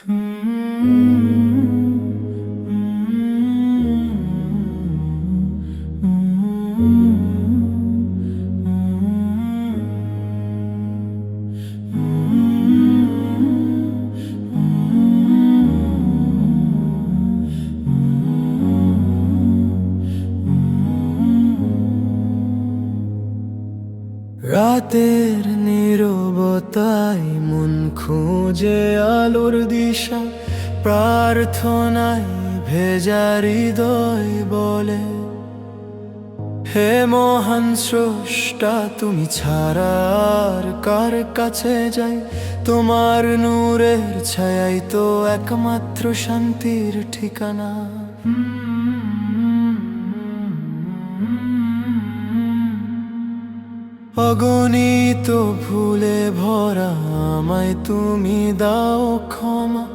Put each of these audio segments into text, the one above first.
রাতের নীরবতায় মন খুঁজে আলোর দিশা, প্রার্থনায় ভেজা হৃদয় বলে, হে মহান স্রষ্টা, তুমি ছাড়া আর কার কাছে যাই? তোমার নূরের ছায়াই তো একমাত্র শান্তির ঠিকানা। অগণিত ভুলে ভরা আমায় তুমি দাও ক্ষমা,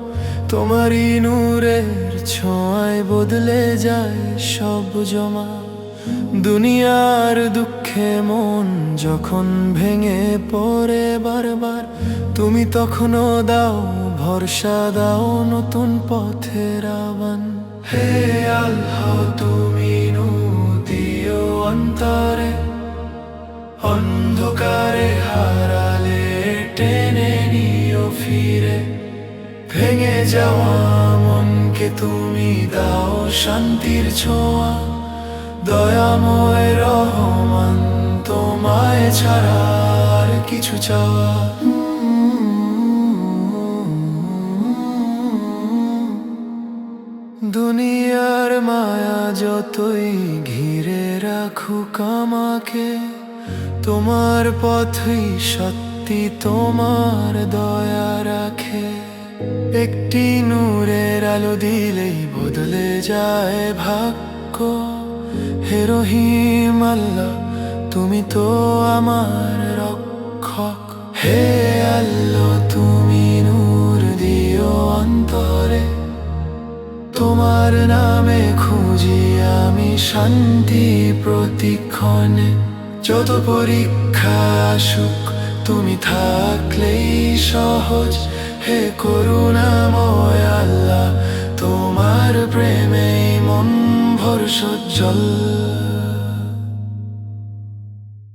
তোমারই নূরের ছোঁয়ায় বদলে যায় সব জমা। দুনিয়ার দুঃখে মন যখন ভেঙে পড়ে বারবার, তুমি তখনও দাও ভরসা, দাও নতুন পথের আহ্বান। হে আল্লাহ, তুমি নূর দিও অন্তরে, অন্ধকারে হারালে টেনে নিও ফিরে। ভেঙে যাওয়া মনকে তুমি দাও শান্তির ছোঁয়া, দয়াময় রহমান, তোমায় ছাড়া আর কিছু চাওয়া। দুনিয়ার মায়া যতই ঘিরে রাখুক আমাকে, তোমার পথই সত্যি, তোমার দয়া রাখে। একটি নূরের আলো দিলেই বদলে যায় ভাগ্য। হে রহিম আল্লাহ, তুমি তো আমার রক্ষক। হে আল্লাহ, তুমি নূর দিও অন্তরে, তোমার নামে খুঁজি আমি শান্তি প্রতিক্ষণে। যত পরীক্ষা আসুক তুমি থাকলেই সহজ। হে করুণাময় আল্লাহ, তোমার প্রেমে মন ভর সজ্জল।